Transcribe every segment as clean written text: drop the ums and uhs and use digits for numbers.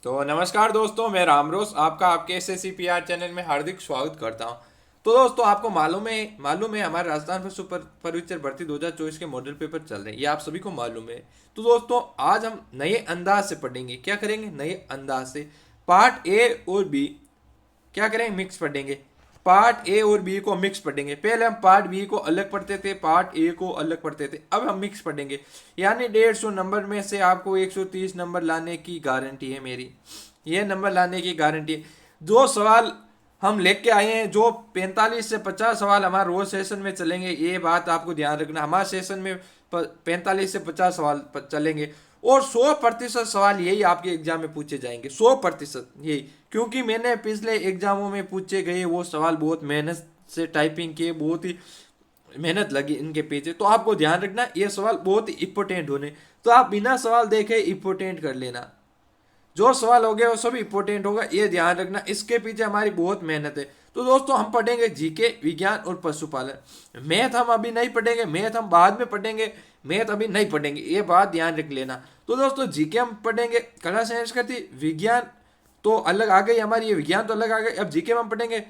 तो नमस्कार दोस्तों, मैं रामरोस आपका आपके SSCPR चैनल में हार्दिक स्वागत करता हूं। तो दोस्तों, आपको मालूम है हमारे राजस्थान पर सुपर परिचर भर्ती 2024 के मॉडल पेपर चल रहे हैं, ये आप सभी को मालूम है। तो दोस्तों, आज हम नए अंदाज से पढ़ेंगे। क्या करेंगे? नए अंदाज से पार्ट ए और बी क्या करेंगे, मिक्स पढ़ेंगे। पार्ट ए और बी को मिक्स पढ़ेंगे। पहले हम पार्ट बी को अलग पढ़ते थे, पार्ट ए को अलग पढ़ते थे, अब हम मिक्स पढ़ेंगे। यानी 150 नंबर में से आपको 130 नंबर लाने की गारंटी है मेरी। ये नंबर लाने की गारंटी है। जो सवाल हम लेके आए हैं, जो 45 से 50 सवाल हमारे रोज सेशन में चलेंगे, ये बात आपको ध्यान रखना। हमारे सेशन में 45 से 50 सवाल चलेंगे और 100% सवाल यही आपके एग्जाम में पूछे जाएंगे। 100% यही, क्योंकि मैंने पिछले एग्जामों में पूछे गए वो सवाल बहुत मेहनत से टाइपिंग किए, बहुत ही मेहनत लगी इनके पीछे। तो आपको ध्यान रखना, ये सवाल बहुत ही इंपॉर्टेंट होने, तो आप बिना सवाल देखे इंपॉर्टेंट कर लेना। जो सवाल हो गया वो सब इंपॉर्टेंट होगा, ये ध्यान रखना। इसके पीछे हमारी बहुत मेहनत है। तो दोस्तों, हम पढ़ेंगे जीके, विज्ञान और पशुपालन। मैथ हम अभी नहीं पढ़ेंगे, मैथ हम बाद में पढ़ेंगे, मैथ अभी नहीं पढ़ेंगे, ये बात ध्यान रख लेना। तो दोस्तों, जीके हम पढ़ेंगे, कला संस्कृति विज्ञान तो अलग आ गई हमारी, ये विज्ञान तो अलग आ गई। अब जीके में हम पढ़ेंगे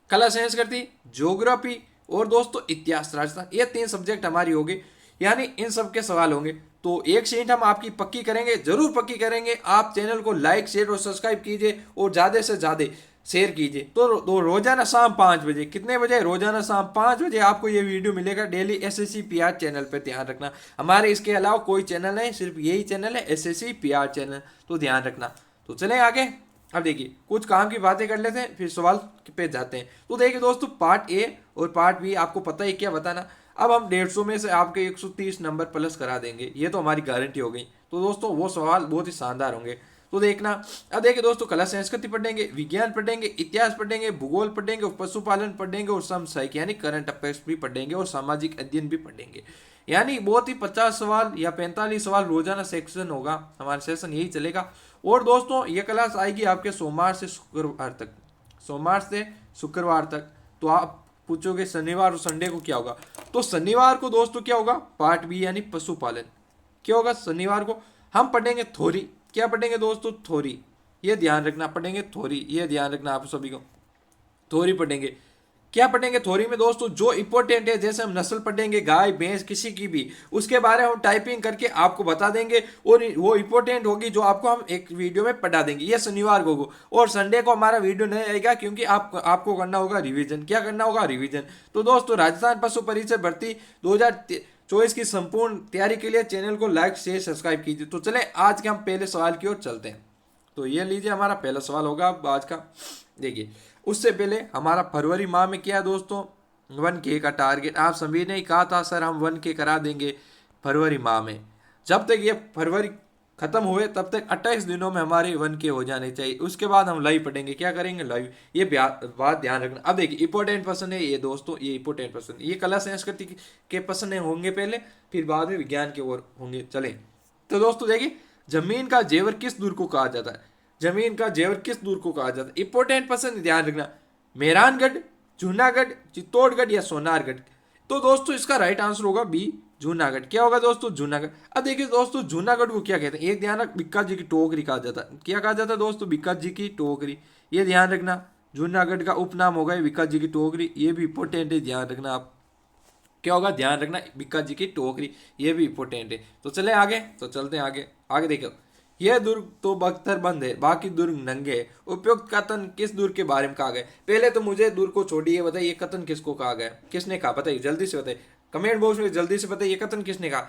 कला संस्कृति, ज्योग्राफी और दोस्तों इतिहास राजस्थान, ये 3 सब्जेक्ट हमारी होगी। यानी इन सब के सवाल होंगे। तो एक शीट हम आपकी पक्की करेंगे, जरूर पक्की करेंगे। आप चैनल को लाइक शेयर और सब्सक्राइब कीजिए और ज़्यादा से ज़्यादा शेयर कीजिए। तो रोजाना शाम 5 बजे, कितने बजे? रोजाना शाम 5 बजे आपको ये वीडियो मिलेगा डेली SSCPR चैनल पर। ध्यान रखना, हमारे इसके अलावा कोई चैनल नहीं, सिर्फ यही चैनल है SSCPR चैनल। तो ध्यान रखना। तो चलें आगे। अब देखिए, कुछ काम की बातें कर लेते हैं, फिर सवाल पे जाते हैं। तो देखिए दोस्तों, पार्ट ए और पार्ट बी आपको पता ही क्या बताना। अब हम 150 में से आपके 130 नंबर प्लस करा देंगे, ये तो हमारी गारंटी हो गई। तो दोस्तों, वो सवाल बहुत ही शानदार होंगे, तो देखना। अब देखिए दोस्तों, कला संस्कृति पढ़ेंगे, विज्ञान पढ़ेंगे, इतिहास पढ़ेंगे, भूगोल पढ़ेंगे, पशुपालन पढ़ेंगे और समसामयिक यानी करंट अफेयर्स भी पढ़ेंगे और सामाजिक अध्ययन भी पढ़ेंगे। यानी बहुत ही 50 सवाल या 45 सवाल रोजाना सेक्शन होगा, हमारा सेशन यही चलेगा। और दोस्तों, ये क्लास आएगी आपके सोमवार से शुक्रवार तक, सोमवार से शुक्रवार तक। तो आप पूछोगे शनिवार और संडे को क्या होगा? तो शनिवार को दोस्तों क्या होगा? पार्ट बी यानी पशुपालन। क्या होगा शनिवार को? हम पढ़ेंगे थोरी। क्या पढ़ेंगे दोस्तों? थोरी। ये ध्यान रखना, पढ़ेंगे थोरी, ये ध्यान रखना आप सभी को। थोरी पढ़ेंगे। क्या पढ़ेंगे थोरी में दोस्तों? जो इंपॉर्टेंट है, जैसे हम नस्ल पढ़ेंगे गाय भैंस किसी की भी, उसके बारे में हम टाइपिंग करके आपको बता देंगे और वो इंपॉर्टेंट होगी जो आपको हम एक वीडियो में पढ़ा देंगे। ये शनिवार को होगा। और संडे को हमारा वीडियो नहीं आएगा, क्योंकि आपको करना होगा रिवीजन। क्या करना होगा? रिवीजन। तो दोस्तों, राजस्थान पशु परिचय भर्ती 2024 की संपूर्ण तैयारी के लिए चैनल को लाइक शेयर सब्सक्राइब कीजिए। तो चले आज के हम पहले सवाल की ओर चलते हैं। तो ये लीजिए, हमारा पहला सवाल होगा आज का। देखिए, उससे पहले हमारा फरवरी माह में क्या है दोस्तों? 1K का टारगेट। आप सभी ने कहा था सर हम 1K करा देंगे फरवरी माह में। जब तक ये फरवरी खत्म हुए तब तक 28 दिनों में हमारे 1K हो जाने चाहिए। उसके बाद हम लाइव पढ़ेंगे। क्या करेंगे? लाइव। ये बात ध्यान रखना। अब देखिए, इंपॉर्टेंट प्रश्न है ये दोस्तों, ये इंपॉर्टेंट प्रश्न, ये कला संस्कृति के प्रश्न होंगे पहले, फिर बाद में विज्ञान के ओर होंगे। चले तो दोस्तों, देखिए, जमीन का जेवर किस दूर को कहा जाता है? जमीन का जेवर किस दूर को कहा जाता है? इंपॉर्टेंट प्रश्न, ध्यान रखना। मेहरानगढ़, जूनागढ़, चित्तौड़गढ़ या सोनारगढ़? तो दोस्तों, इसका राइट आंसर होगा बी, जूनागढ़। क्या होगा दोस्तों? जूनागढ़। अब देखिए दोस्तों, जूनागढ़ को क्या कहते हैं? एक ध्यान रख, बिक्का जी की टोकरी कहा जाता है। क्या कहा जाता है दोस्तों? बिक्का जी की टोकरी। ये ध्यान रखना, जूनागढ़ का उपनाम होगा बिक्का जी की टोकरी। ये भी इंपॉर्टेंट है, ध्यान रखना आप। क्या होगा? ध्यान रखना, बिक्का जी की टोकरी, ये भी इंपॉर्टेंट है। तो चले आगे, तो चलते हैं आगे। आगे देखो, यह दुर्ग तो बख्तर बंद है, बाकी दुर्ग नंगे है। उपयुक्त कथन किस दुर्ग के बारे में कहा गया? पहले तो मुझे दुर्ग को छोड़िए, बताइए ये कथन किसको कहा गया? किसने कहा? बताइए जल्दी से, बताइए कमेंट बॉक्स में जल्दी से बताइए, ये कथन किसने कहा?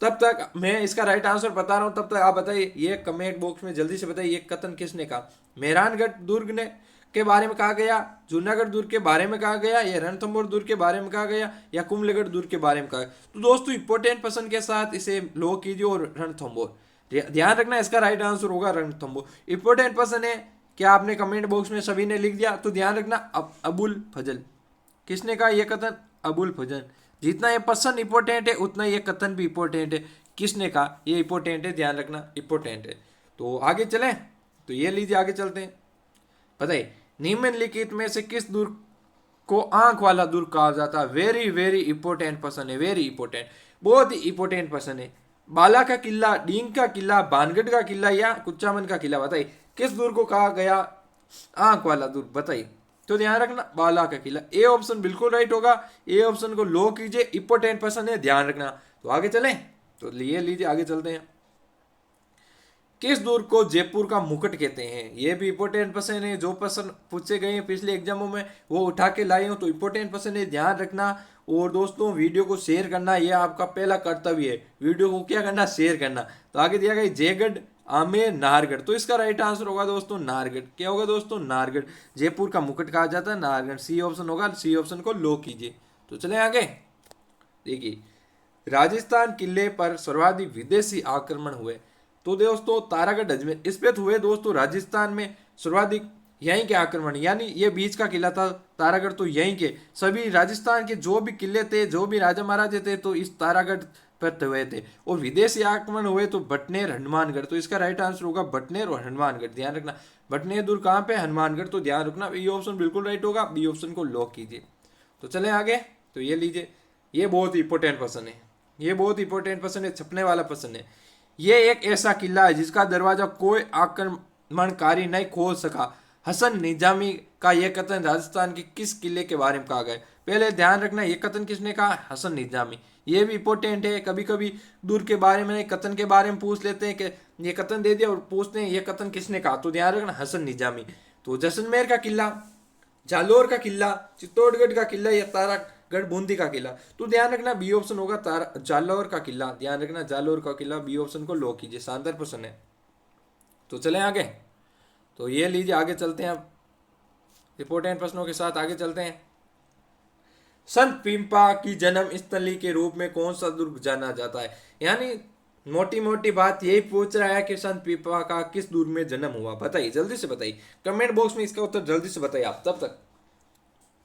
तब तक मैं इसका राइट आंसर बता रहा हूं, तब तक आप बताइए, ये कमेंट बॉक्स में जल्दी से बताइए ये कथन किसने कहा? मेहरानगढ़ दुर्ग ने के बारे में कहा गया, जूनागढ़ दुर्ग के बारे में कहा गया, या रणथंभौर दुर्ग के बारे में कहा गया, या कुंभलगढ़ दुर्ग के बारे में कहा गया? तो दोस्तों, इंपॉर्टेंट प्रश्न के साथ इसे लो कीजिए और रणथंभौर। ध्यान रखना, इसका राइट आंसर होगा रणथंभौर। इंपॉर्टेंट प्रश्न है, क्या आपने कमेंट बॉक्स में सभी ने लिख दिया? तो ध्यान रखना, अबुल फजल। किसने कहा ये कथन? अबुल फजल। जितना ये प्रश्न इंपॉर्टेंट है उतना ये कथन भी इंपॉर्टेंट है। किसने कहा? ये इंपॉर्टेंट है, ध्यान रखना, इंपॉर्टेंट है। तो आगे चलें, तो ये लीजिए, आगे चलते हैं। बताइए, निम्नलिखित में से किस दुर्ग को आंख वाला दुर्ग कहा जाता है? वेरी वेरी इंपॉर्टेंट प्रश्न है, वेरी इंपॉर्टेंट, बहुत ही इंपॉर्टेंट प्रश्न है। बाला का किला, डींग का किला, भानगढ़ का किला या कुचामन का किला? बताइए किस दुर्ग को कहा गया आंख वाला दुर्ग? बताइए। तो ध्यान रखना बाला का किला, ए ऑप्शन बिल्कुल राइट होगा। ए ऑप्शन को लो कीजिए, इंपॉर्टेंट पर्सन है, ध्यान रखना। तो आगे चलें, तो लिए लीजिए आगे चलते हैं। किस दुर्ग को जयपुर का मुकुट कहते हैं? ये भी इंपॉर्टेंट क्वेश्चन है, जो क्वेश्चन पूछे गए हैं पिछले एग्जामों में वो उठा के लाए हो, तो इंपॉर्टेंट क्वेश्चन है, ध्यान रखना। और दोस्तों वीडियो को शेयर करना, ये आपका पहला कर्तव्य है, वीडियो को क्या करना, शेयर करना। तो आगे दिया गया जयगढ़, आमेर, नाहरगढ़। तो इसका राइट आंसर होगा दोस्तों नाहरगढ़। क्या होगा दोस्तों? नाहरगढ़। जयपुर का मुकुट कहा जाता है नाहरगढ़, सी ऑप्शन होगा, सी ऑप्शन को लो कीजिए। तो चले आगे, देखिए राजस्थान किले पर सर्वाधिक विदेशी आक्रमण हुए? तो दोस्तों तारागढ़ अजमेर, इस पे हुए दोस्तों राजस्थान में सर्वाधिक यहीं के आक्रमण, यानी ये बीच का किला था तारागढ़, तो यहीं के सभी राजस्थान के जो भी किले थे, जो भी राजा महाराजे थे, तो इस तारागढ़ पर हुए थे। और विदेशी आक्रमण हुए तो भटनेर, हनुमानगढ़। तो इसका राइट आंसर होगा भटनेर और हनुमानगढ़, ध्यान रखना। भटनेर दुर्ग कहाँ पे? हनुमानगढ़। तो ध्यान रखना बी ऑप्शन बिल्कुल राइट होगा, बी ऑप्शन को लॉक कीजिए। तो चले आगे, तो ये लीजिए, ये बहुत इंपॉर्टेंट क्वेश्चन है, ये बहुत इंपॉर्टेंट क्वेश्चन है, छपने वाला क्वेश्चन है। ये एक ऐसा किला है जिसका दरवाजा कोई आक्रमणकारी नहीं खोल सका। हसन निजामी का यह कथन राजस्थान के किस किले के बारे में कहा गया? पहले ध्यान रखना, यह कथन किसने कहा? हसन निजामी। ये भी इंपॉर्टेंट है, कभी कभी दूर के बारे में कथन के बारे में पूछ लेते हैं कि ये कथन दे दिया और पूछते हैं ये कथन किसने कहा, तो ध्यान रखना हसन निजामी। तो जैसलमेर का किला, जालोर का किला, चित्तौड़गढ़ का किला या तारागढ़ बूंदी का किला? तो ध्यान रखना बी ऑप्शन होगा जालोर का किला, ध्यान रखना जालोर का किला, बी ऑप्शन को लो कीजिए, शानदार प्रश्न है। तो चलें आगे, तो ये लीजिए आगे चलते हैं, अब इंपॉर्टेंट प्रश्नों के साथ आगे चलते हैं। संत पीपा की जन्म स्थली के रूप में कौन सा दुर्ग जाना जाता है? यानी मोटी मोटी बात यही पूछ रहा है कि संत पीपा का किस दुर्ग में जन्म हुआ? बताइए, जल्दी से बताइए, कमेंट बॉक्स में इसका उत्तर जल्दी से बताइए आप, तब तक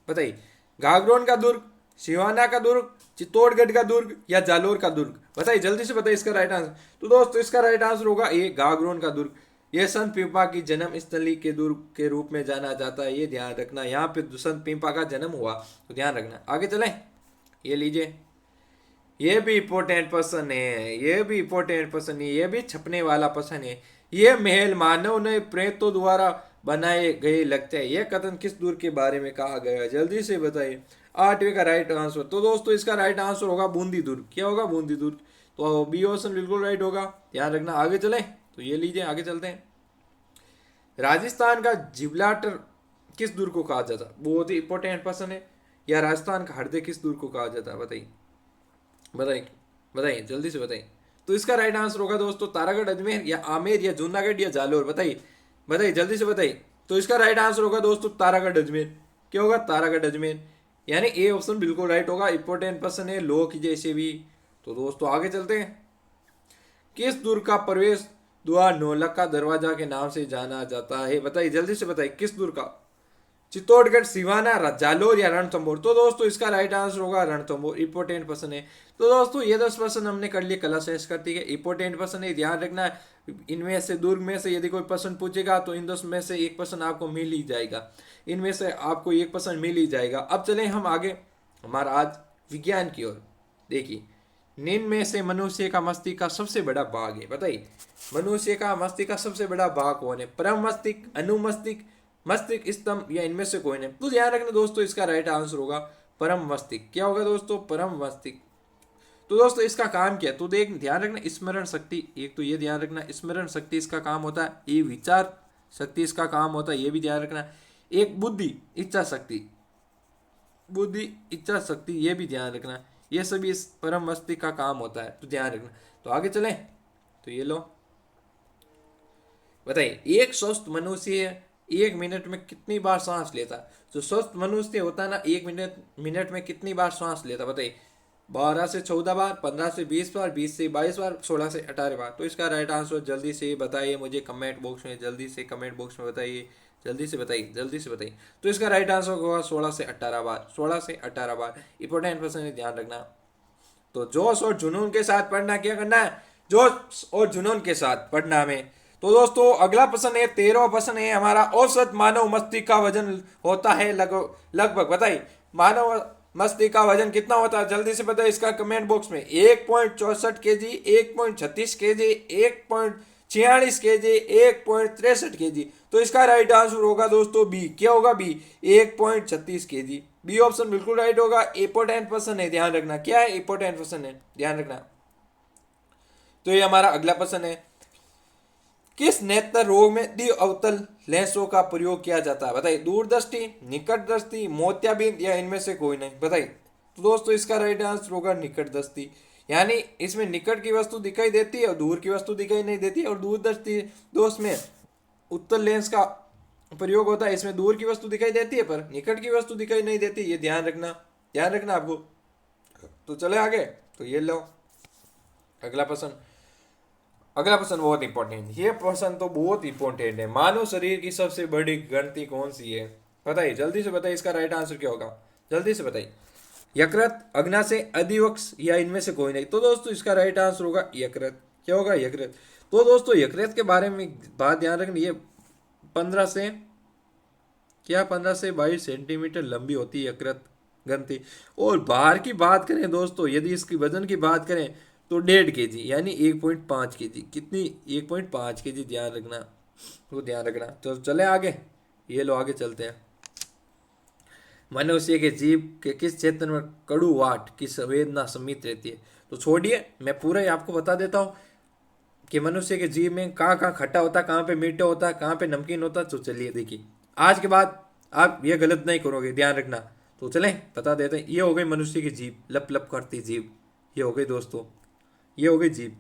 बताइए। गागरोन का दुर्ग, सिवाना का दुर्ग, चित्तौड़गढ़ का दुर्ग या जालोर का दुर्ग? बताइए जल्दी से बताइए इसका राइट आंसर। तो दोस्तों इसका राइट आंसर होगा ये गागरोन का दुर्ग। यह संत पीपा की जन्म स्थली के दुर्ग के रूप में जाना जाता है, ये ध्यान रखना, यहाँ पे संत पीपा का जन्म हुआ, तो ध्यान रखना। आगे चलें, ये लीजिए, ये भी इंपॉर्टेंट प्रश्न है, ये भी इंपॉर्टेंट प्रश्न है, ये भी छपने वाला प्रश्न है। ये महल मानव ने प्रेतों द्वारा बनाए गए लगते हैं, यह कथन किस दुर्ग के बारे में कहा गया है? जल्दी से बताइए, 8वें का राइट आंसर। तो दोस्तों इसका राइट आंसर होगा बूंदी दुर्ग। क्या होगा? बूंदी दुर्ग। तो बी ऑप्शन बिल्कुल राइट होगा, ध्यान रखना। आगे चलें, तो ये लीजिए आगे चलते हैं। राजस्थान का जिब्राल्टर किस दुर्ग को कहा जाता है? बहुत ही इंपॉर्टेंट प्रश्न है। या राजस्थान का हृदय किस दुर्ग को कहा जाता है? बताइए बताइए बताइए, जल्दी से बताइए। तो इसका राइट आंसर होगा दोस्तों तारागढ़, अजमेर या आमेर या जूनागढ़ या जालोर? बताइए बताइए जल्दी से बताइए। तो इसका राइट आंसर होगा दोस्तों तारागढ़ अजमेर। क्या होगा? तारागढ़ अजमेर, यानी ए ऑप्शन बिल्कुल राइट होगा, इंपॉर्टेंट प्रश्न है, लो कीजिए इसे भी। तो दोस्तों आगे चलते हैं। किस दुर्ग का प्रवेश द्वार नौलखा दरवाजा के नाम से जाना जाता है? बताइए जल्दी से बताइए, किस दुर्ग का? चित्तौड़गढ़, सिवाना, जालोर या रणथंभौर? तो दोस्तों इसका राइट आंसर होगा रणथंभौर, इंपॉर्टेंट प्रश्न है। तो दोस्तों ये 10 प्रश्न हमने कर लिए कला संस्कृति के, इंपॉर्टेंट प्रश्न है, ध्यान रखना। इनमें से दुर्ग में से यदि कोई प्रश्न पूछेगा तो इन 10 में से एक प्रश्न आपको मिल ही जाएगा, इनमें से आपको एक प्रश्न मिल ही जाएगा। अब चलें हम आगे हमारा आज विज्ञान की ओर। देखिए, निम्न में से मनुष्य का मस्तिष्क का सबसे बड़ा भाग है? बताइए मनुष्य का मस्तिष्क का सबसे बड़ा भाग कौन है? परम मस्तिष्क, अनुमस्तिष्क, मस्तिष्क स्तंभ या इनमें से कोई नहीं? तो ध्यान रखना दोस्तों इसका राइट आंसर होगा परम मस्तिष्क। क्या होगा दोस्तों? परम मस्तिष्क। तो दोस्तों इसका काम क्या है? तो देख ध्यान रखना, स्मरण शक्ति, एक तो ये ध्यान रखना स्मरण शक्ति इसका काम होता है, ये विचार शक्ति इसका काम होता है, ये भी ध्यान रखना। एक बुद्धि, इच्छा शक्ति, बुद्धि इच्छा शक्ति, ये भी ध्यान रखना, ये सभी इस परम मस्तिष्क का काम होता है, तो ध्यान रखना। तो आगे चलें, तो ये लो बताइए, एक स्वस्थ मनुष्य 1 मिनट में कितनी बार सांस लेता है? जो स्वस्थ मनुष्य होता है ना, 1 मिनट में कितनी बार सांस लेता है? बताइए 12 से 14 बार, 15 से 20 बार, 20 से 22 बार, 16 से 18 बार? तो इसका राइट आंसर जल्दी से बताइए मुझे कमेंट बॉक्स में, जल्दी से कमेंट बॉक्स में बताइए, जल्दी से बताइए, जल्दी से बताइए। तो इसका राइट आंसर होगा 16 से 18 बार, 16 से 18 बार, इंपॉर्टेंट प्रश्न है, ध्यान रखना। तो जोश और जुनून के साथ पढ़ना, क्या करना है? जोश और जुनून के साथ पढ़ना हमें। तो दोस्तों अगला प्रश्न है, 13वां प्रश्न है हमारा, औसत मानव मस्तिष्क का वजन होता है लगभग, बताइए मछली का वजन कितना होता है जल्दी से बताइए इसका कमेंट बॉक्स में। 1.64 kg, 1.36 kg, 1.46 kg, 1.63 kg। तो इसका राइट आंसर होगा दोस्तों बी। क्या होगा बी? 1.36 kg। बी ऑप्शन बिल्कुल राइट होगा। इंपॉर्टेंट पर्सन है, ध्यान रखना। क्या है? इंपॉर्टेंट पर्सन है, ध्यान रखना। तो ये हमारा अगला प्रश्न है, किस नेत्र रोग में द्विअवतल लेंसों का प्रयोग किया जाता है? बताइए। दूरदृष्टि, निकट दृष्टि, मोतियाबिंद या इनमें से कोई नहीं? बताइए। तो दोस्तों इसका राइट आंसर होगा निकट दृष्टि। यानी इसमें निकट की वस्तु दिखाई देती है और दूर की वस्तु दिखाई नहीं देती है। और दूरदृष्टि दोस्त में उत्तल लेंस का प्रयोग होता है, इसमें दूर की वस्तु दिखाई देती है पर निकट की वस्तु दिखाई नहीं देती। ये ध्यान रखना, ध्यान रखना आपको। तो चले आगे। तो ये लो अगला प्रश्न। अगला प्रश्न बहुत इंपॉर्टेंट। ये प्रश्न तो बहुत इंपॉर्टेंट है। मानव शरीर की सबसे बड़ी ग्रंथि कौन सी है? बताइए, जल्दी से बताइए इसका राइट आंसर क्या होगा? जल्दी से बताइए। यकृत, अग्नाशय, अधिवक्ष या इनमें से कोई नहीं? तो दोस्तों इसका राइट आंसर होगा यकृत। क्या होगा? यकृत। तो दोस्तों यकृत के बारे में बात ध्यान रखनी, ये 15 से 22 सेंटीमीटर लंबी होती है यकृत ग्रंथि। और बाहर की बात करें दोस्तों, यदि इसकी वजन की बात करें तो 1.5 kg यानी 1.5 kg। कितनी? 1.5 kg। ध्यान रखना, तो ध्यान रखना। तो चले आगे। ये लो आगे चलते हैं। मनुष्य के जीव के किस क्षेत्र में कड़ुवाट की संवेदना सम्मिलित रहती है? तो छोड़िए, मैं पूरा ही आपको बता देता हूँ कि मनुष्य के जीव में कहाँ कहाँ खट्टा होता है, कहाँ पे मीठा होता है, कहाँ पे नमकीन होता है। तो चलिए देखिए, आज के बाद आप ये गलत नहीं करोगे, ध्यान रखना। तो चलें बता देते हैं। ये हो गई मनुष्य की जीभ, लप लप करती जीभ। ये हो गई दोस्तों, ये हो गई जीभ।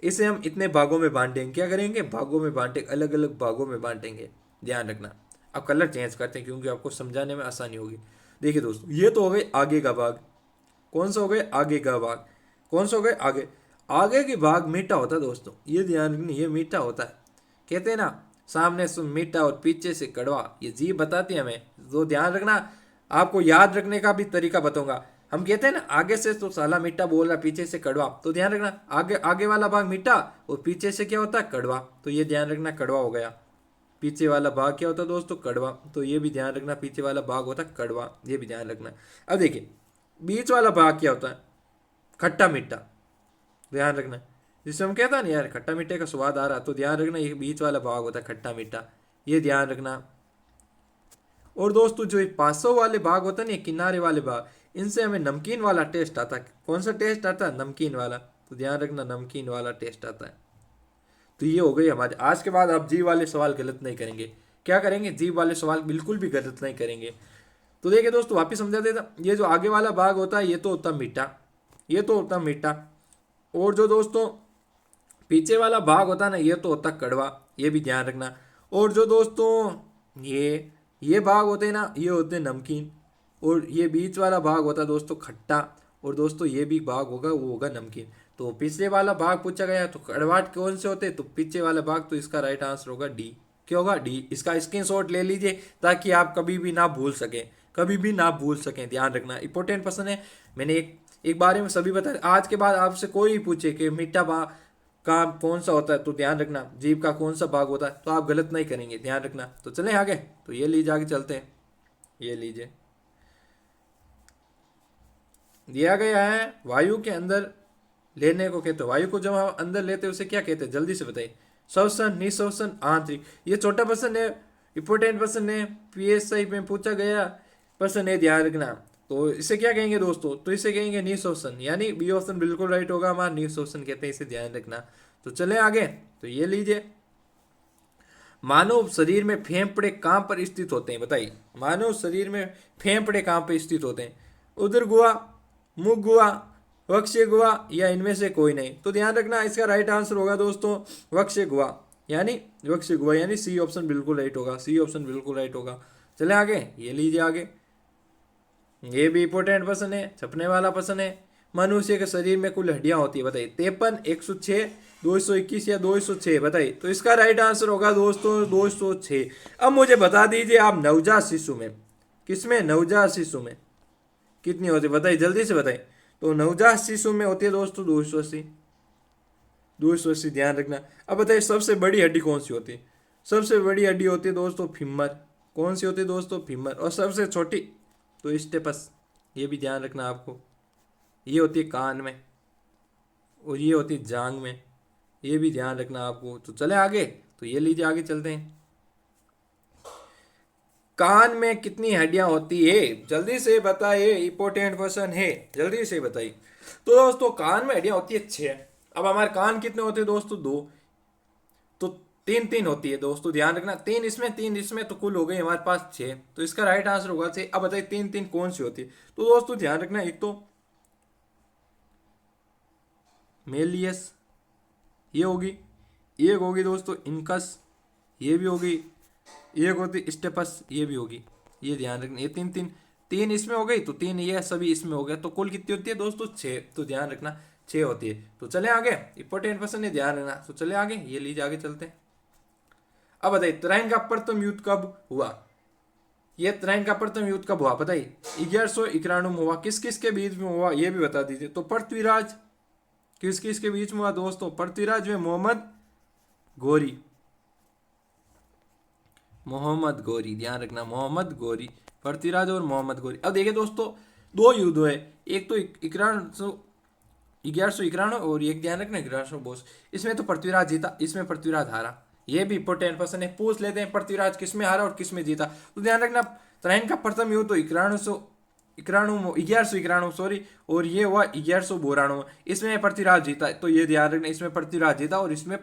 इसे हम इतने भागों में बांटेंगे। क्या करेंगे? भागों में बांटेंगे, अलग अलग भागों में बांटेंगे। ध्यान रखना। अब कलर चेंज करते हैं क्योंकि आपको समझाने में आसानी होगी। देखिए दोस्तों, ये तो हो गई आगे का भाग। कौन सा हो गया? आगे का भाग। कौन सा हो गया? आगे। आगे के भाग मीठा होता है दोस्तों, ये ध्यान रखना, ये मीठा होता है। कहते हैं ना, सामने से मीठा और पीछे से कड़वा, ये जीभ बताती है हमें। तो ध्यान रखना, आपको याद रखने का भी तरीका बताऊंगा। हम कहते हैं ना, आगे से तो साला मीठा बोल रहा, पीछे से कड़वा। तो ध्यान रखना, आगे आगे वाला भाग मीठा और पीछे से क्या होता है? कड़वा। तो ये ध्यान रखना, कड़वा हो गया। पीछे वाला भाग क्या होता है दोस्तों? कड़वा। तो ये भी ध्यान रखना, पीछे वाला भाग होता है कड़वा। ये भी ध्यान रखना। अब देखिए, बीच वाला भाग क्या होता है? खट्टा मीठा। ध्यान रखना, जिससे हम कहता है ना यार खट्टा मीठे का स्वाद आ रहा, तो ध्यान रखना ये बीच वाला भाग होता है खट्टा मीठा। ये ध्यान रखना। और दोस्तों जो 500 वाले भाग होता है ना, किनारे वाले भाग, इनसे हमें नमकीन वाला टेस्ट आता है। कौन सा टेस्ट आता है? नमकीन वाला। तो ध्यान रखना, नमकीन वाला टेस्ट आता है। तो ये हो गई हमारे। आज के बाद आप जी वाले सवाल गलत नहीं करेंगे। क्या करेंगे? जी वाले सवाल बिल्कुल भी गलत नहीं करेंगे। तो देखिए दोस्तों, वापिस समझा देता। ये जो आगे वाला भाग होता है, ये तो होता मीठा, ये तो होता मीठा। और जो दोस्तों पीछे वाला भाग होता है ना, ये तो होता कड़वा। ये भी ध्यान रखना। और जो दोस्तों ये भाग होते हैं ना, ये होते हैं नमकीन। और ये बीच वाला भाग होता है दोस्तों खट्टा। और दोस्तों ये भी भाग होगा, वो होगा नमकीन। तो पिछले वाला भाग पूछा गया तो कड़वाट कौन से होते? तो पीछे वाला भाग। तो इसका राइट आंसर होगा डी। क्या होगा? डी। इसका स्क्रीनशॉट ले लीजिए ताकि आप कभी भी ना भूल सकें, कभी भी ना भूल सकें। ध्यान रखना, इंपॉर्टेंट प्रश्न है। मैंने एक बारे में सभी बता। आज के बाद आपसे कोई पूछे कि मीठा भाग का कौन सा होता है, तो ध्यान रखना जीभ का कौन सा भाग होता है, तो आप गलत नहीं करेंगे। ध्यान रखना। तो चलें आगे। तो ये लीजिए, आगे चलते हैं। ये लीजिए, दिया गया है वायु के अंदर लेने को कहते हैं। वायु को जब हम अंदर लेते हैं उसे क्या कहते हैं? जल्दी से बताइए। श्वसन, निश्वसन, आंतरिक। ये छोटा प्रश्न है, इंपॉर्टेंट प्रश्न है, पीएसआई में पूछा गया प्रश्न है। ध्यान रखना। तो इसे क्या कहेंगे दोस्तों? तो इसे कहेंगे निश्वसन। यानी बी ऑप्शन बिल्कुल राइट होगा हमारा, निश्वसन कहते हैं इसे। ध्यान रखना। तो चले आगे। तो ये लीजिए, मानव शरीर में फेफड़े कहाँ पर स्थित होते हैं? बताइए। मानव शरीर में फेफड़े कहाँ पर स्थित होते हैं? उदर गुहा, मुख गुहा, वक्ष्य गुहा या इनमें से कोई नहीं? तो ध्यान रखना, इसका राइट आंसर होगा दोस्तों वक्ष्य गुहा। यानी वक्ष्य गुहा, यानी सी ऑप्शन बिल्कुल राइट होगा। सी ऑप्शन बिल्कुल राइट होगा। चले आगे। ये लीजिए आगे, ये भी इंपॉर्टेंट प्रश्न है, छपने वाला प्रश्न है। मनुष्य के शरीर में कुल हड्डियां होती है? बताइए। 53, 106, 221 या 206? बताइए। तो इसका राइट आंसर होगा दोस्तों 206। अब मुझे बता दीजिए आप, नवजात शिशु में, किसमें? नवजात शिशु में कितनी होती है? बताइए, जल्दी से बताइए। तो नवजात शिशु में होती है दोस्तों 280। 280 ध्यान रखना। अब बताइए, सबसे बड़ी हड्डी कौन सी होती है? सबसे बड़ी हड्डी होती है दोस्तों फीमर। कौन सी होती है दोस्तों? फीमर। और सबसे छोटी? तो स्टेपस। ये भी ध्यान रखना आपको। ये होती है कान में और ये होती है जांग में, ये भी ध्यान रखना आपको। तो चले आगे, तो ये लीजिए आगे चलते हैं। कान में कितनी हड्डियां होती है, जल्दी से बताइए, इंपॉर्टेंट क्वेश्चन है, जल्दी से बताइए। तो दोस्तों कान में हड्डियां होती है 6। अब हमारे कान कितने होते हैं दोस्तों, 2। तो 3 3 होती है दोस्तों, ध्यान रखना, 3 इसमें तो कुल हो गई हमारे पास 6। तो इसका राइट आंसर होगा 6। अब बताइए 3 3 कौन सी होती है। तो दोस्तों ध्यान रखना, एक तो मेलियस ये होगी, एक होगी दोस्तों इनकस ये भी होगी, एक होती स्टेपस ये भी होगी। ये ध्यान रखना, ये 3 इसमें हो गई, तो 3 ये सभी इसमें हो गया। तो कुल कितनी होती है दोस्तों, 6। तो ध्यान रखना 6 होती है। तो चले आगे, इंपॉर्टेंट क्वेश्चन है, ध्यान रखना। तो चले आगे, ये लीजिए आगे चलते हैं। अब बताइए तराइन का प्रथम युद्ध कब हुआ। ये तराइन का प्रथम युद्ध कब हुआ बताइए। 1191 में हुआ। किस किस के बीच में हुआ ये भी बता दीजिए। तो पृथ्वीराज किस किस के बीच में हुआ दोस्तों, पृथ्वीराज में मोहम्मद गोरी, ध्यान रखना मोहम्मद गोरी, पृथ्वीराज और मोहम्मद गोरी। अब देखिए दोस्तों 2 युद्ध हुए, एक तो 1191 और एक ध्यान रखना 1192। इसमें तो पृथ्वीराज जीता, इसमें पृथ्वीराज हारा। ये भी इंपॉर्टेंट क्वेश्चन है, पूछ लेते हैं पृथ्वीराज किस में हारा और किस में जीता। तो ध्यान रखना तराइन का प्रथम युद्ध तो 1191 सॉरी, और ये हुआ 1192। इसमें पृथ्वीराज जीता, तो ये ध्यान रखना इसमें पृथ्वीराज जीता और इसमें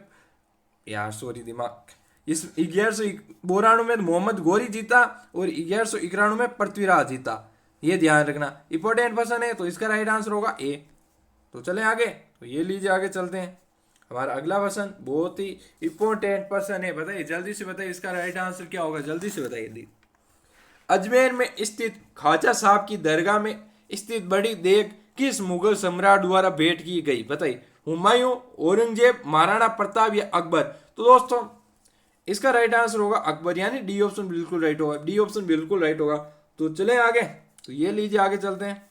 यार सॉरी दिमाग, इस 1192 में मोहम्मद गोरी जीता और 1191 में पृथ्वीराज जीता। ये ध्यान रखना, इंपॉर्टेंट क्वेश्चन है। तो इसका राइट आंसर होगा ए। तो चले आगे, तो ये लीजिए आगे चलते हैं। हमारा अगला क्वेश्चन बहुत ही इंपॉर्टेंट क्वेश्चन है, बताइए जल्दी से बताइए इसका राइट आंसर क्या होगा, जल्दी से बताइए। अजमेर में स्थित ख्वाजा साहब की दरगाह में स्थित बड़ी देग किस मुगल सम्राट द्वारा भेंट की गई बताइए। हुमायूं, औरंगजेब, महाराणा प्रताप या अकबर। तो दोस्तों इसका राइट आंसर होगा अकबर, यानी डी ऑप्शन बिल्कुल राइट होगा, डी ऑप्शन बिल्कुल राइट होगा। तो चले आगे, तो ये लीजिए आगे चलते हैं।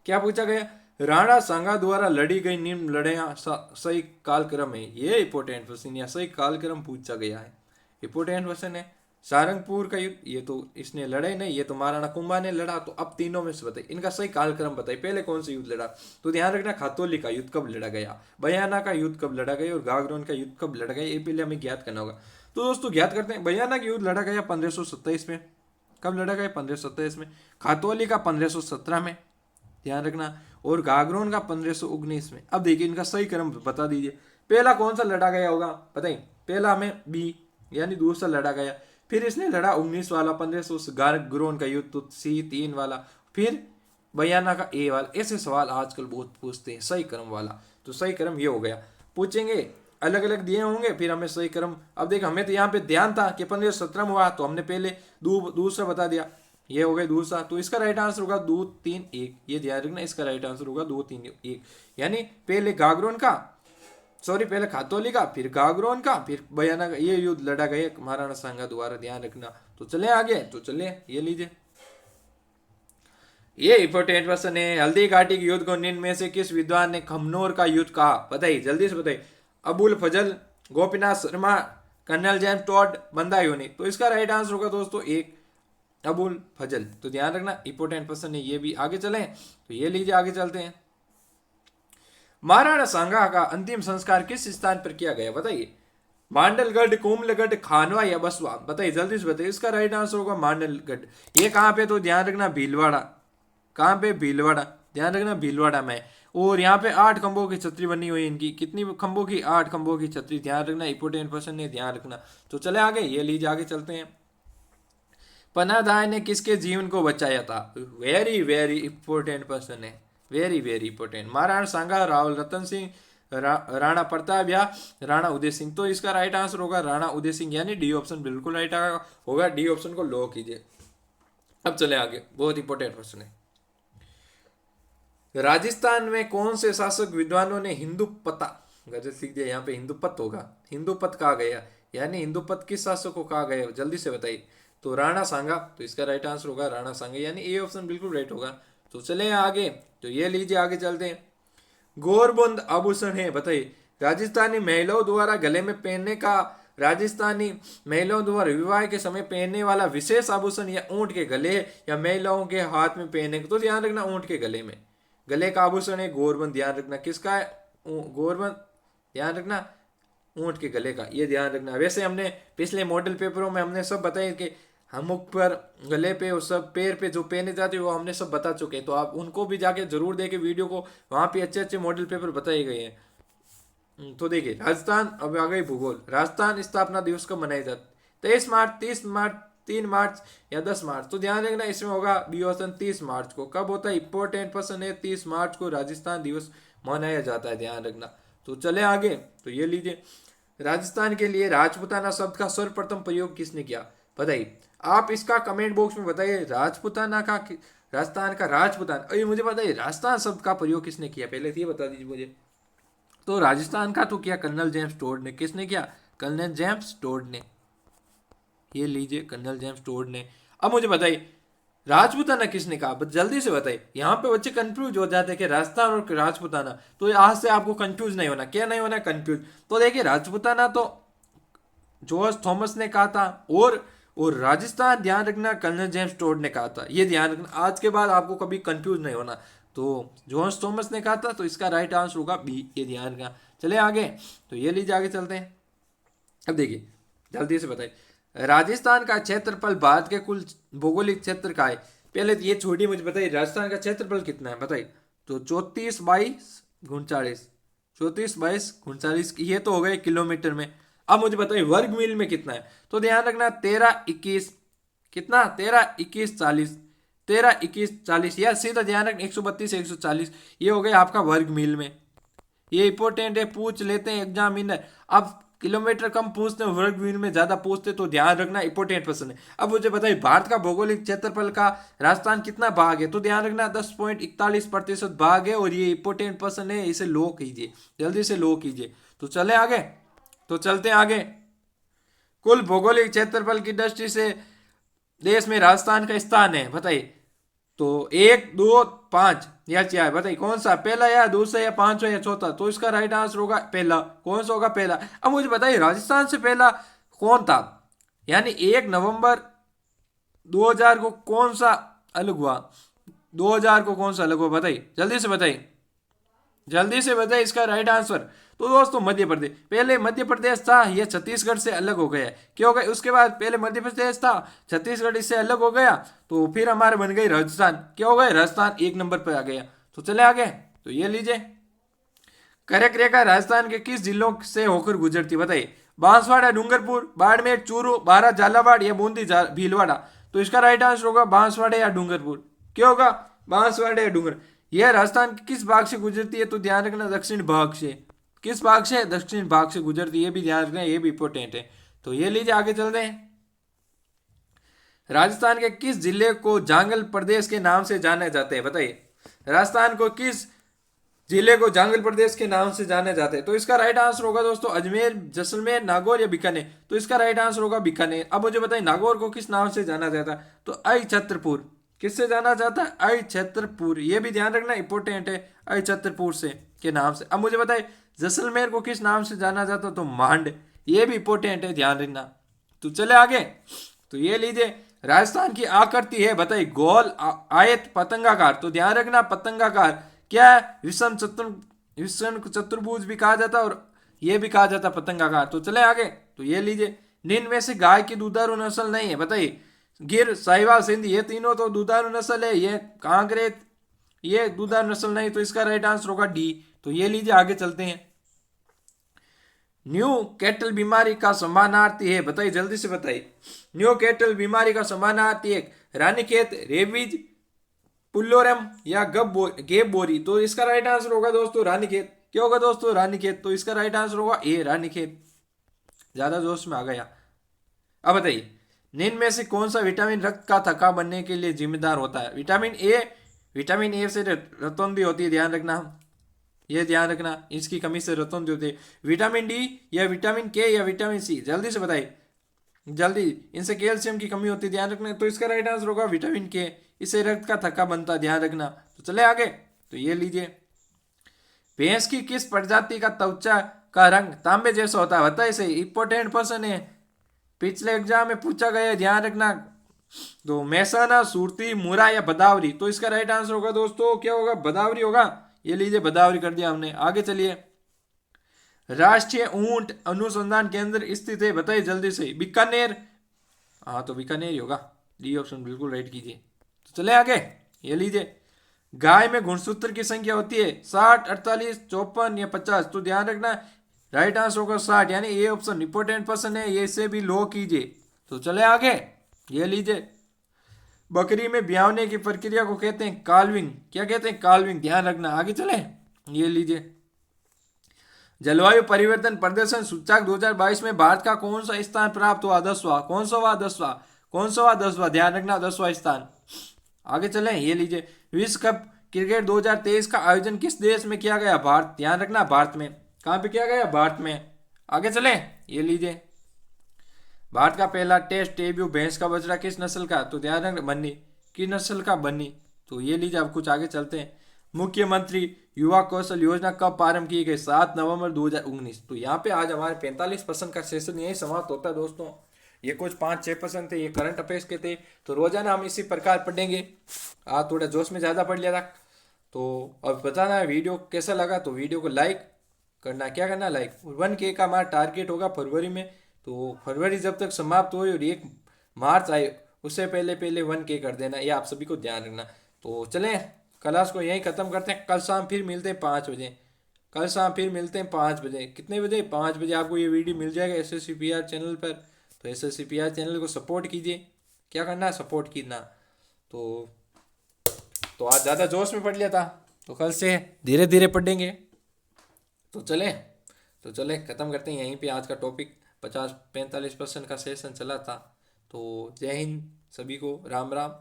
क्या पूछा गया, राणा सांगा द्वारा लड़ी गई निम्न लड़ाइयां सही कालक्रम है। ये इंपॉर्टेंट क्वेश्चन या सही कालक्रम पूछा गया है, इंपॉर्टेंट क्वेश्चन है। सारंगपुर का युद्ध ये तो इसने लड़ाई नहीं, ये तो महाराणा कुंभा ने लड़ा। तो अब तीनों में से बताइए इनका सही कालक्रम बताइए, पहले कौन सा युद्ध लड़ा। तो ध्यान रखना खातौली का युद्ध कब लड़ा गया, बयाना का युद्ध कब लड़ा गया और गागरोन का युद्ध कब लड़ा गया, ये पहले हमें ज्ञात करना होगा। तो दोस्तों ज्ञात करते हैं, बयाना का युद्ध लड़ा गया 1527 में। कब लड़ा गया, 1527 में। खातौली का 1517 में, ध्यान रखना, और गागरोन का 1519 में। अब देखिए इनका सही क्रम बता दीजिए, पहला कौन सा लड़ा गया होगा बताइए। पहला हमें बी यानी दूसरा लड़ा गया, फिर इसने लड़ा 19 वाला 1500 गागरोन का युद्ध, तो सी 3 वाला, फिर बयाना का ए वाला। ऐसे सवाल आजकल बहुत पूछते हैं सही क्रम वाला, तो सही क्रम ये हो गया। पूछेंगे अलग अलग दिए होंगे, फिर हमें सही क्रम। अब देख हमें तो यहाँ पे ध्यान था कि 1517 में हुआ, तो हमने पहले दूसरा बता दिया, ये हो गया दूसरा। तो इसका राइट आंसर होगा 2 3 1, ये ध्यान रखना, इसका राइट आंसर होगा 2 3 1, यानी पहले गागरोन का सॉरी पहले खातौली का, फिर गागरोन का, फिर बयाना का, ये युद्ध लड़ा गया महाराणा सांगा द्वारा, ध्यान रखना। तो चले आगे, तो चले ये लीजिए, ये इंपॉर्टेंट क्वेश्चन है। हल्दी घाटी के युद्ध को निम्न में से किस विद्वान ने खमनोर का युद्ध कहा बताइए, जल्दी से बताइए। Abul Fazal, Gopinath Sharma, colonel James Tod, Badayuni. तो इसका राइट आंसर होगा दोस्तों एक, अबुल फजल। तो ध्यान रखना इंपॉर्टेंट क्वेश्चन है ये भी। आगे चलें, तो ये लीजिए आगे चलते हैं। महाराणा सांगा का अंतिम संस्कार किस स्थान पर किया गया बताइए। मांडलगढ़, कुंभलगढ़, खानवा या बसवा। बताइए जल्दी से बताइए, इसका राइट आंसर होगा मांडलगढ़। ये कहाँ पे, तो ध्यान रखना भीलवाड़ा। कहाँ पे, भीलवाड़ा, ध्यान रखना भीलवाड़ा में। और यहाँ पे 8 खंभों की छतरी बनी हुई, इनकी कितनी खंभों की, 8 खंभों की छतरी, ध्यान रखना इंपॉर्टेंट क्वेश्चन है, ध्यान रखना। तो चले आगे, ये लीजिए आगे चलते हैं। पन्नादाय ने किसके जीवन को बचाया था, वेरी वेरी इंपॉर्टेंट क्वेश्चन है, वेरी वेरी इंपॉर्टेंट। महाराणा सांगा, रावल रतन सिंह, राणा प्रताप या राणा उदय सिंह। तो इसका राइट आंसर होगा राणा उदय सिंह, यानी डी ऑप्शन बिल्कुल राइट होगा, डी ऑप्शन को लॉक कीजिए। अब चले आगे, बहुत इंपॉर्टेंट क्वेश्चन है। राजस्थान में कौन से शासक विद्वानों ने हिंदुपता, गजब सीख दिया, यहाँ पे हिंदुपत होगा, हिंदुपत कहा गया, यानी हिंदुपत किस शासक को कहा गया जल्दी से बताइए। तो राणा सांगा, तो इसका राइट आंसर होगा राणा सांगा, यानी ए ऑप्शन बिल्कुल राइट होगा। तो चले आगे, तो ये लीजिए आगे चलते हैं। गौरबंद आभूषण है बताइए, राजस्थानी महिलाओं द्वारा गले में पहनने का राजस्थानी महिलाओं द्वारा विवाह के समय पहनने वाला विशेष आभूषण या ऊंट के गले या महिलाओं के हाथ में पहने, तो ध्यान रखना ऊंट के गले में, गले का आभूषण है गोरबंद, ध्यान रखना किसका है, गोरबंद, ध्यान रखना ऊंट के गले का, ये ध्यान रखना। वैसे हमने पिछले मॉडल पेपरों में हमने सब बताया कि हम मुख पर, गले पे और सब पैर पे जो पहने जाते हैं वो हमने सब बता चुके हैं, तो आप उनको भी जाके जरूर देखें वीडियो को, वहां पे अच्छे अच्छे मॉडल पेपर बताए गए हैं। तो देखिए राजस्थान, अब आ गई भूगोल। राजस्थान स्थापना दिवस कब मनाया जाता है? 23 मार्च, 30 मार्च, 3 मार्च या 10 मार्च। तो ध्यान रखना इसमें होगा बी ऑप्शन 30 मार्च को। कब होता है? इंपॉर्टेंट पर्सन है, 30 मार्च को राजस्थान दिवस मनाया जाता है, ध्यान रखना। तो चले आगे, तो ये लीजिए, राजस्थान के लिए राजपूताना शब्द का सर्वप्रथम प्रयोग किसने किया? बताइए, आप इसका कमेंट बॉक्स में बताइए, राजपूताना का, राजस्थान का राजपूताना, अरे मुझे बताइए राजस्थान शब्द का प्रयोग किसने किया, पहले ये बता दीजिए मुझे। तो राजस्थान का तो किया कर्नल जेम्स टोड ने। किसने किया? कर्नल जेम्स टोड ने, ये लीजिए कर्नल जेम्स टोड ने। अब मुझे बताइए राजपूताना किसने कहा? जल्दी से बताइए, यहाँ पे बच्चे कंफ्यूज हो जाते हैं कि राजस्थान और राजपूताना, तो आज से आपको कंफ्यूज नहीं होना। क्या नहीं होना? कंफ्यूज। तो देखिए राजपूताना तो जॉर्ज थॉमस ने कहा था, और राजस्थान ध्यान रखना कर्नल जेम्स टोड ने कहा था, ये ध्यान रखना, आज के बाद आपको कभी कंफ्यूज नहीं होना। तो जॉर्ज थॉमस ने कहा था, तो इसका राइट आंसर होगा बी, ये ध्यान रखना। चले आगे, तो ये लीजिए आगे चलते हैं। अब देखिए जल्दी से बताइए, राजस्थान का क्षेत्रफल भारत के कुल भौगोलिक क्षेत्र का है। पहले तो ये छोड़िए, मुझे बताइए राजस्थान का क्षेत्रफल कितना है, बताइए। तो 34/39, 34/39, ये तो हो गए किलोमीटर में। अब मुझे बताइए वर्ग मील में कितना है? तो ध्यान रखना 13-21, कितना? 13-21-40, 13-21-40, या सीधा ध्यान रखना 132-140, ये हो गया आपका वर्ग मील में। ये इंपॉर्टेंट है, पूछ लेते हैं एग्जामिनर। अब किलोमीटर कम पूछते हैं, वर्ग मील में ज्यादा पूछते, तो ध्यान रखना इंपॉर्टेंट प्रश्न है। अब मुझे बताइए भारत का भौगोलिक क्षेत्रफल का राजस्थान कितना भाग है? तो ध्यान रखना 10.41% भाग है, और ये इंपॉर्टेंट प्रश्न है, इसे लो कीजिए, जल्दी से लो कीजिए। तो चले आगे, तो चलते हैं आगे। कुल भौगोलिक क्षेत्रफल की दृष्टि से देश में राजस्थान का स्थान है, बताइए। तो 1, 2, 5 या क्या है, बताइए कौन सा, पहला या दूसरा या पांचवा या चौथा? तो इसका राइट आंसर होगा पहला। कौन सा होगा? पहला। अब मुझे बताइए राजस्थान से पहला कौन था, यानी 1 नवंबर 2000 को कौन सा अलग हुआ? 2000 को कौन सा अलग हुआ, बताइए, जल्दी से बताइए, जल्दी से बताइए इसका राइट आंसर। तो दोस्तों मध्य प्रदेश, पहले मध्य प्रदेश था, ये छत्तीसगढ़ से अलग हो गया। क्यों हो गया? उसके बाद पहले मध्य प्रदेश था, छत्तीसगढ़ इससे अलग हो गया, तो फिर हमारे बन गई राजस्थान। क्या हो गया? राजस्थान 1 नंबर पर आ गया। तो चले आगे, तो ये लीजिए, कर्क रेखा राजस्थान के किस जिलों से होकर गुजरती, बताइए। बांसवाड़ा, डूंगरपुर, बाड़मेर, चूरू, बारां, झालावाड़ या बूंदी, भीलवाड़ा। तो इसका राइट आंसर होगा बांसवाड़ा या डूंगरपुर। क्या होगा? बांसवाड़ा या डूंगर। यह राजस्थान के किस भाग से गुजरती है? तो ध्यान रखना दक्षिण भाग से। किस भाग से? दक्षिण भाग से गुजरती है, ये भी ध्यान रखना, ये भी इंपॉर्टेंट है। तो ये लीजिए आगे चलते हैं। राजस्थान के किस जिले को जांगल प्रदेश के नाम से जाना जाता है, बताइए। राजस्थान को किस जिले को जांगल प्रदेश के नाम से जाना जाता है? तो इसका राइट आंसर होगा दोस्तों अजमेर, जैसलमेर, नागौर या बीकानेर। तो इसका राइट आंसर होगा बीकानेर। अब मुझे बताइए नागौर को किस नाम से जाना जाता है? तो आई छत्रपुर। किससे जाना जाता है? आई छत्रपुर, ये भी ध्यान रखना इंपॉर्टेंट है, आई छत्रपुर से के नाम से। अब मुझे बताइए जैसलमेर को किस नाम से जाना जाता है? तो मांड, ये भी इंपॉर्टेंट है, ध्यान रखना। तो चले आगे, तो ये लीजिए, राजस्थान की आकृति है, बताइए, गोल, आयत, पतंगाकार। तो ध्यान रखना पतंगाकार क्या है? विषम चतुर्भुज भी कहा जाता है, और ये भी कहा जाता है पतंगाकार। तो चले आगे, तो ये लीजिए, निम्न में से गाय की दुधारू नस्ल नहीं है, बताइए। गिर, साहिवाल, सिंधी, ये तीनों तो दुधारू नस्ल है, ये कांकरेज, ये दुधारू नस्ल नहीं। तो इसका राइट आंसर होगा डी। तो ये लीजिए आगे चलते हैं। न्यू कैटल बीमारी का समानार्थी है, बताइए, जल्दी से बताइए। न्यू कैटल बीमारी का समानार्थी है रानीखेत, रेबीज, पुल्लोरम या गेब बोरी। तो इसका राइट आंसर होगा दोस्तों रानीखेत। क्या होगा दोस्तों? रानीखेत। तो इसका राइट आंसर होगा ए, रानीखेत। ज्यादा जोश में आ गया। अब बताइए, निम्न में से कौन सा विटामिन रक्त का थक्का बनने के लिए जिम्मेदार होता है? विटामिन ए से रतौंधी होती है, ध्यान रखना, ये ध्यान रखना, इसकी कमी से रतौंधी होती है। विटामिन डी या विटामिन के या विटामिन सी, जल्दी से बताइए, जल्दी, इनसे कैल्शियम की कमी होती है, ध्यान रखना। तो इसका राइट आंसर होगा विटामिन के, इससे रक्त का थक्का बनता है, ध्यान रखना। तो चले आगे, तो ये लीजिए, भैंस की किस प्रजाति का त्वचा का रंग तांबे जैसा होता है, बताइए सही। इंपॉर्टेंट क्वेश्चन है, पिछले एग्जाम में पूछा गया, ध्यान रखना। तो मेहसाना, सुरती, मुरा या भदावरी, तो इसका राइट आंसर होगा दोस्तों क्या होगा, भदावरी होगा। ये लीजिए भदावरी कर दिया हमने। आगे चलिए, राष्ट्रीय ऊंट अनुसंधान केंद्र स्थित है, बताइए जल्दी से। बीकानेर, हाँ तो बीकानेर ही होगा, डी ऑप्शन बिल्कुल राइट कीजिए। तो चले आगे, ये लीजिए, गाय में गुणसूत्र की संख्या होती है 60, 48, 54 या 50, तो ध्यान रखना राइट आंसर होगा 60, यानी ये ऑप्शन इंपॉर्टेंट पर्सन है, ये से भी लो कीजिए। तो चले आगे, ये लीजिए, बकरी में ब्यावने की प्रक्रिया को कहते हैं काल्विंग, क्या कहते हैं, काल्विंग, ध्यान रखना। आगे चले, ये लीजिए, जलवायु परिवर्तन प्रदर्शन सूचकांक 2022 में भारत का कौन सा स्थान प्राप्त हुआ, 10वां, कौन सा हुआ, 10वां, कौन सा हुआ, 10वां, ध्यान रखना 10वां स्थान। आगे चलें, ये लीजिए, विश्व कप क्रिकेट 2023 का आयोजन किस देश में किया गया, भारत, ध्यान रखना भारत में, कहां पे किया गया, भारत में। आगे चलें, ये लीजिए, भारत का पहला टेस्ट डेब्यू भैंस का बछड़ा किस नस्ल का, तो ध्यान रखना बन्नी, किस नस्ल का, बन्नी। तो ये लीजिए, अब कुछ आगे चलते हैं। मुख्यमंत्री युवा कौशल योजना कब प्रारंभ की गई, 7 नवंबर 2019। तो यहाँ पे आज हमारे 45% का सेशन यही समाप्त होता है दोस्तों। ये कुछ 5-6% थे, ये करंट अफेयर्स के थे, तो रोजाना हम इसी प्रकार पढ़ेंगे। आज थोड़ा जोश में ज़्यादा पढ़ लिया था। तो अब बताना है वीडियो कैसा लगा, तो वीडियो को लाइक करना, क्या करना, लाइक। 1K का हमारा टारगेट होगा फरवरी में, तो फरवरी जब तक समाप्त हो और 1 मार्च आए उससे पहले पहले 1K कर देना, ये आप सभी को ध्यान रखना। तो चलें, क्लास को यहीं ख़त्म करते हैं। कल शाम फिर मिलते हैं 5 बजे, कल शाम फिर मिलते हैं 5 बजे, कितने बजे, 5 बजे आपको ये वीडियो मिल जाएगा SSCPR चैनल पर। तो SSCPR चैनल को सपोर्ट कीजिए, क्या करना है, सपोर्ट कीजिए। तो आज ज़्यादा जोश में पढ़ लिया था, तो कल से धीरे धीरे पढ़ेंगे। तो चले ख़त्म करते हैं यहीं पे आज का टॉपिक। 50-45% का सेशन चला था। तो जय हिंद सभी को, राम राम।